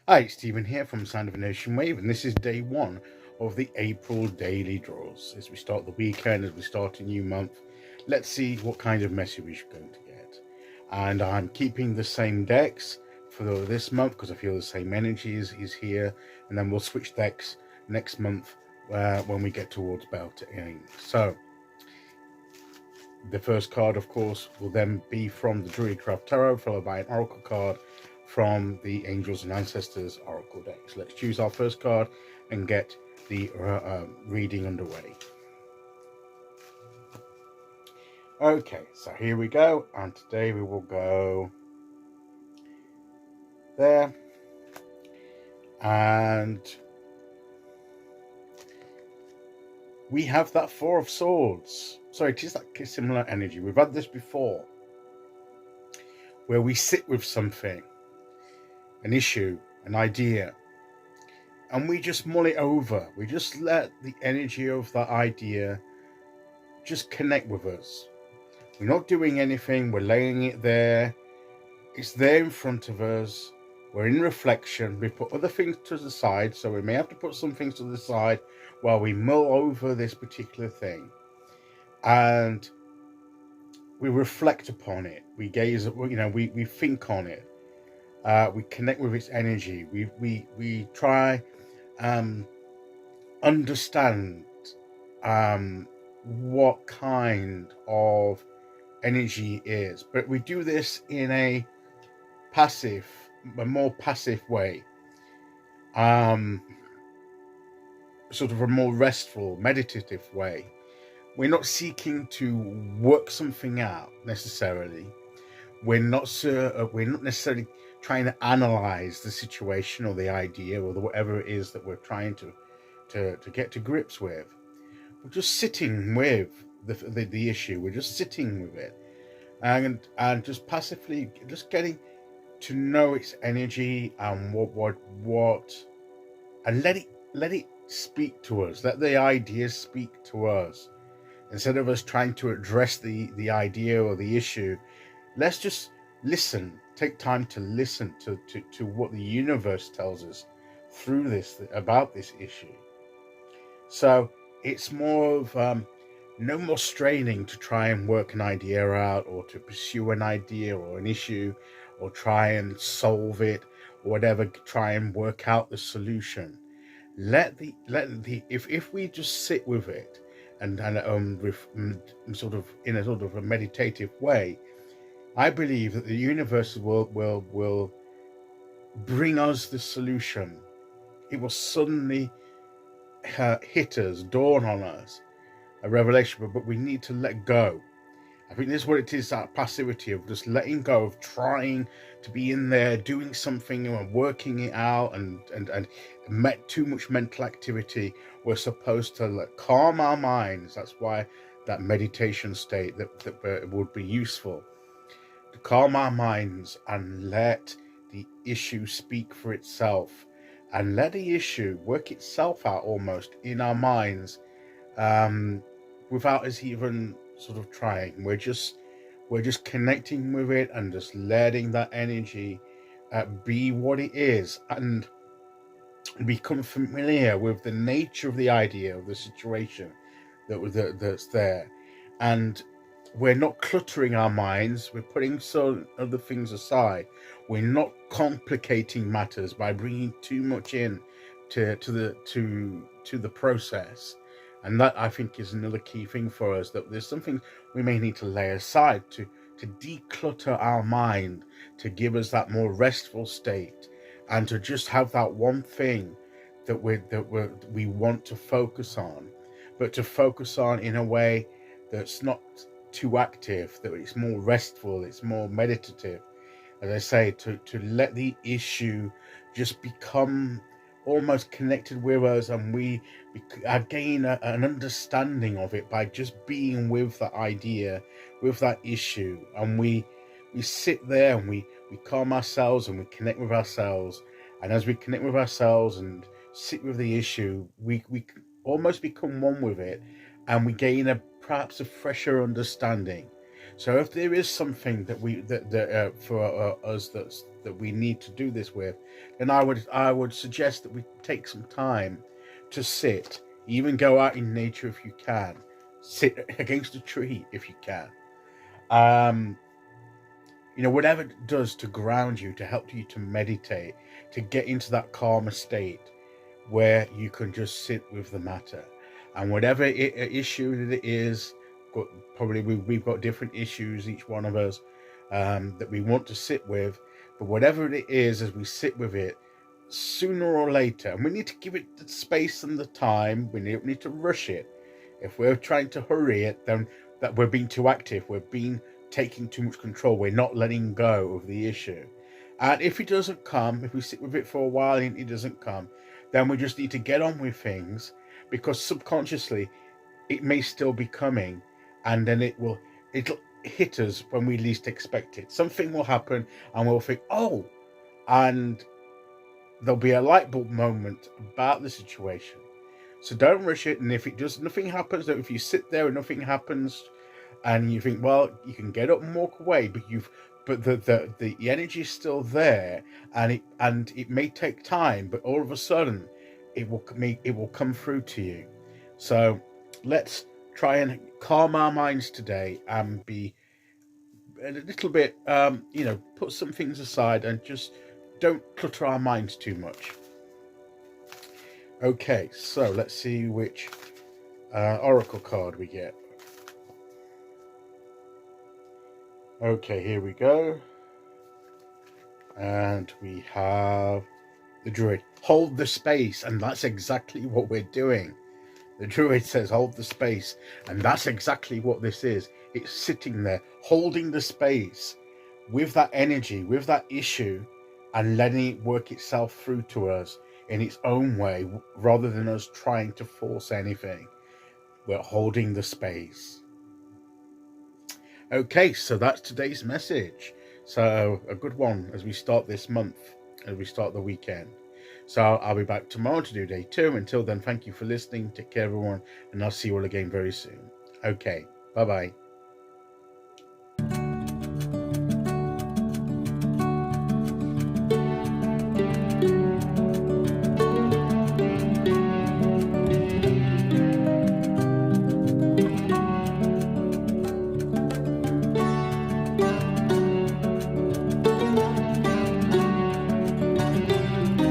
Hi, it's Stephen here from Sound of a Nation Wave, and this is day one of the April daily draws. As we start the weekend, as we start a new month, let's see what kind of message we're going to get. And I'm keeping the same decks for this month because I feel the same energy is here, and then we'll switch decks next month when we get towards Beltane. So, the first card, of course, will then be from the Druidcraft Tarot, followed by an Oracle card from the Angels and Ancestors Oracle deck. So let's choose our first card and get the reading underway. Okay, so here we go, and today we will go there, and we have that Four of Swords. So it is that similar energy. We've had this before, where we sit with something, an issue, an idea, and we just mull it over. We just let the energy of that idea just connect with us. We're not doing anything. We're laying it there. It's there in front of us. We're in reflection. We put other things to the side. So we may have to put some things to the side while we mull over this particular thing. And we reflect upon it. We gaze, we think on it. We connect with its energy. We try understand what kind of energy is, but we do this in a more passive way, sort of a more restful, meditative way. We're not seeking to work something out necessarily. We're not necessarily trying to analyze the situation or the idea or whatever it is that we're trying to get to grips with. We're just sitting with the issue. It. We're just sitting with it, and just passively just getting to know its energy and what, and let it speak to us. Let the ideas speak to us instead of us trying to address the idea or the issue. Let's just listen. Take time to listen to what the universe tells us through this about this issue. So it's more of no more straining to try and work an idea out or to pursue an idea or an issue or try and solve it or whatever, try and work out the solution. If we just sit with it and sort of in a sort of a meditative way, I believe that the universe will bring us the solution. It will suddenly hit us, dawn on us, a revelation, but we need to let go. I think this is what it is, that passivity of just letting go, of trying to be in there, doing something and working it out and too much mental activity. We're supposed to calm our minds. That's why that meditation state that would be useful. To calm our minds and let the issue speak for itself and let the issue work itself out almost in our minds, without us even sort of trying. We're just connecting with it and just letting that energy be what it is and become familiar with the nature of the idea of the situation that's there. And we're not cluttering our minds. We're putting some other things aside. We're not complicating matters by bringing too much in to the process. And that, I think, is another key thing for us, that there's something we may need to lay aside to declutter our mind, to give us that more restful state, and to just have that one thing that we want to focus on, but to focus on in a way that's not too active, that it's more restful, it's more meditative. As I say, to let the issue just become almost connected with us, and we gain an understanding of it by just being with that idea, with that issue, and we sit there and we calm ourselves and we connect with ourselves. And as we connect with ourselves and sit with the issue, we almost become one with it, and we gain perhaps a fresher understanding. So if there is something that for us that we need to do this with, then I would suggest that we take some time to sit, even go out in nature if you can, sit against a tree if you can. Um, whatever it does to ground you, to help you to meditate, to get into that calmer state where you can just sit with the matter. And whatever issue that it is, probably we've got different issues, each one of us, that we want to sit with. But whatever it is, as we sit with it, sooner or later, and we need to give it the space and the time, we don't need to rush it. If we're trying to hurry it, then that we're being too active, taking too much control, we're not letting go of the issue. And if it doesn't come, if we sit with it for a while and it doesn't come, then we just need to get on with things, because subconsciously it may still be coming, and then it'll hit us when we least expect it. Something will happen and we'll think, oh, and there'll be a light bulb moment about the situation. So don't rush it. And if nothing happens, if you sit there and nothing happens, and you think, well, you can get up and walk away, but the energy is still there, and it may take time, but all of a sudden it will come through to you. So let's try and calm our minds today and be a little bit, put some things aside and just don't clutter our minds too much. Okay, so let's see which oracle card we get. Okay, here we go. And we have the Druid. Hold the space, and that's exactly what we're doing. The Druid says hold the space, and that's exactly what this is. It's sitting there, holding the space with that energy, with that issue, and letting it work itself through to us in its own way, rather than us trying to force anything. We're holding the space. Okay, so that's today's message. So a good one as we start this month, as we start the weekend. So I'll be back tomorrow to do day 2. Until then, thank you for listening. Take care, everyone, and I'll see you all again very soon. Okay, bye-bye.